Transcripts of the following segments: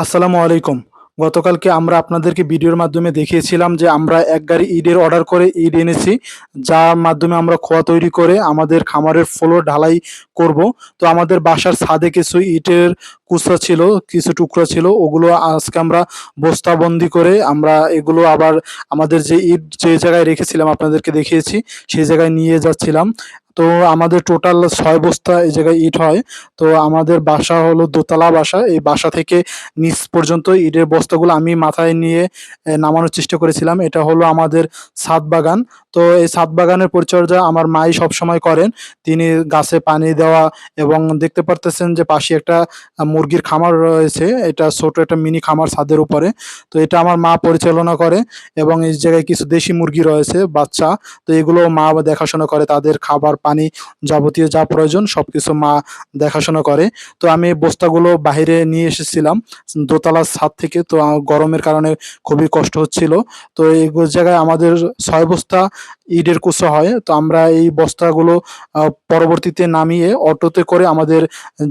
আসসালামু আলাইকুম। গতকালকে আমরা আপনাদেরকে ভিডিওর মাধ্যমে দেখিয়েছিলাম যে আমরা এক গাড়ি ইটের অর্ডার করে ইট এনেছি। যার মাধ্যমে আমরা খোয়া তৈরি করে আমাদের খামারের ফ্লোর ঢালাই করব। তো আমাদের বাসার ছাদে কিছু ইটের কুচা ছিল, কিছু টুকরা ছিল। ওগুলো আজকে আমরা বস্তাবন্দি করে আমরা এগুলো আবার আমাদের যে ইট যে জায়গায় রেখেছিলাম আপনাদেরকে দেখিয়েছি, সেই জায়গায় নিয়ে যাচ্ছিলাম। তো আমাদের টোটাল ৬ বস্তা এই জায়গায় ইট হয়। তো আমাদের বাসা হলো দোতলা বাসা। এই বাসা থেকে নিচ পর্যন্ত ইটের বস্তাগুলো আমি মাথায় নিয়ে নামানোর চেষ্টা করেছিলাম। এটা হলো আমাদের ছাদ বাগান। তো এই ছাদ বাগানের পরিচর্যা আমার মাই সবসময় করেন। তিনি গাছে পানি দেওয়া এবং দেখতে পারতেছেন যে পাশে একটা মুরগির খামার রয়েছে। এটা ছোট একটা মিনি খামার ছাদের উপরে। তো এটা আমার মা পরিচালনা করে এবং এই জায়গায় কিছু দেশি মুরগি রয়েছে বাচ্চা। তো এগুলো মা দেখাশোনা করে, তাদের খাবার, পানি যাবতীয় যা প্রয়োজন সবকিছু মা দেখাশোনা করে। তো আমি বস্তাগুলো বাহিরে নিয়ে এসেছিলাম দোতলার ছাদ থেকে। তো গরমের কারণে খুবই কষ্ট হচ্ছিল। তো এই জায়গায় আমাদের ৬ বস্তা ইটের কুচো হয়। তো আমরা এই বস্তাগুলো পরবর্তীতে নামিয়ে অটোতে করে আমাদের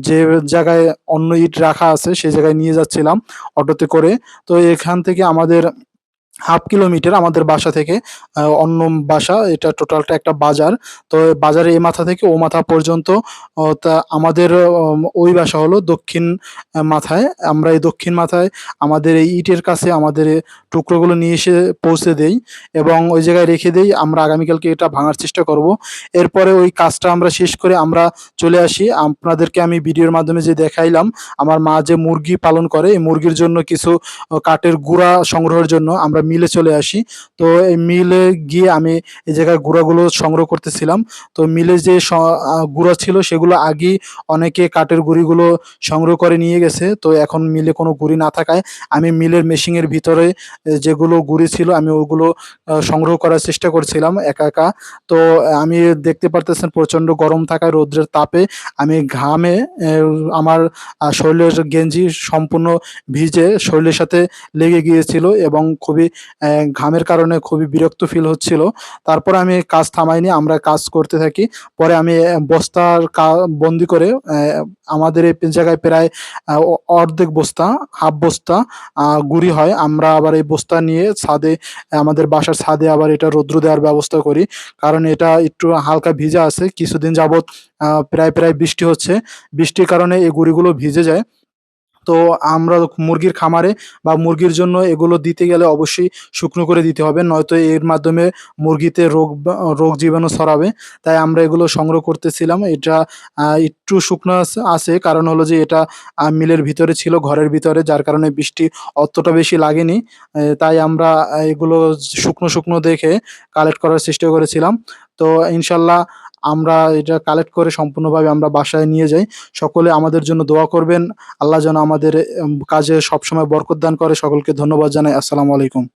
যে জায়গায় অন্য ইট রাখা আছে সেই জায়গায় নিয়ে যাচ্ছিলাম অটোতে করে। তো এখান থেকে আমাদের ১/২ কিলোমিটার আমাদের বাসা থেকে অন্য বাসা। এটা টোটালটা একটা বাজার। তো বাজারের এ মাথা থেকে ও মাথা পর্যন্ত তা আমাদের ওই বাসা হলো দক্ষিণ মাথায়। আমরা এই দক্ষিণ মাথায় আমাদের এই ইটের কাছে আমাদের এ টুকরোগুলো নিয়ে এসে পৌঁছে দেই এবং ওই জায়গায় রেখে দেই। আমরা আগামীকালকে এটা ভাঙার চেষ্টা করব। এরপরে ওই কাজটা আমরা শেষ করে আমরা চলে আসি। আপনাদেরকে আমি ভিডিওর মাধ্যমে যে দেখাইলাম, আমার মা যে মুরগি পালন করে, এই মুরগির জন্য কিছু কাঠের গুঁড়া সংগ্রহের জন্য আমরা মিলে চলে আসি। তো এই মিলে গিয়ে আমি এই জায়গায় গুঁড়াগুলো সংগ্রহ করতেছিলাম। তো মিলে যে গুঁড়া ছিল সেগুলো আগেই অনেকে কাঠের গুঁড়িগুলো সংগ্রহ করে নিয়ে গেছে। তো এখন মিলে কোনো গুঁড়ি না থাকায় আমি মিলের মেশিনের ভিতরে যেগুলো গুঁড়ি ছিল আমি ওগুলো সংগ্রহ করার চেষ্টা করছিলাম একা, একা। তো আমি দেখতে পারতেছেন প্রচণ্ড গরম থাকায় রৌদ্রের তাপে আমি ঘামে আমার শরীরের গেঞ্জি সম্পূর্ণ ভিজে শরীরের সাথে লেগে গিয়েছিল এবং খুবই ঘামের কারণে খুবই বিরক্ত ফিল হচ্ছিল। তারপরে আমি কাজ থামাইনি, আমরা কাজ করতে থাকি। পরে আমি বস্তার বন্দি করে আমাদের এই জায়গায় প্রায় অর্ধেক বস্তা, হাফ বস্তা গুঁড়ি হয়। আমরা আবার এই বস্তা নিয়ে ছাদে, আমাদের বাসার ছাদে আবার এটা রৌদ্র দেওয়ার ব্যবস্থা করি। কারণ এটা একটু হালকা ভিজা আছে। কিছুদিন যাবৎ প্রায় বৃষ্টি হচ্ছে। বৃষ্টির কারণে এই গুঁড়িগুলো ভিজে যায়। তো আমরা মুরগির খামারে বা মুরগির জন্য এগুলো দিতে গেলে অবশ্যই শুকনো করে দিতে হবে। নয়তো এর মাধ্যমে মুরগিতে রোগ জীবাণু ছড়াবে। তাই আমরা এগুলো সংগ্রহ করতেছিলাম। এটা একটু শুকনো আছে কারণ হলো যে এটা মিলের ভিতরে ছিল, ঘরের ভিতরে, যার কারণে বৃষ্টি অতটা বেশি লাগেনি। তাই আমরা এগুলো শুকনো দেখে কালেক্ট করার চেষ্টা করেছিলাম। তো ইনশাল্লাহ আমরা এটা কালেক্ট করে সম্পূর্ণভাবে আমরা বাসায় নিয়ে যাই। সকলে আমাদের জন্য দোয়া করবেন। আল্লাহ যেন আমাদের কাজে সবসময় বরকত দান করে। সকলকে ধন্যবাদ জানাই। আসসালামু আলাইকুম।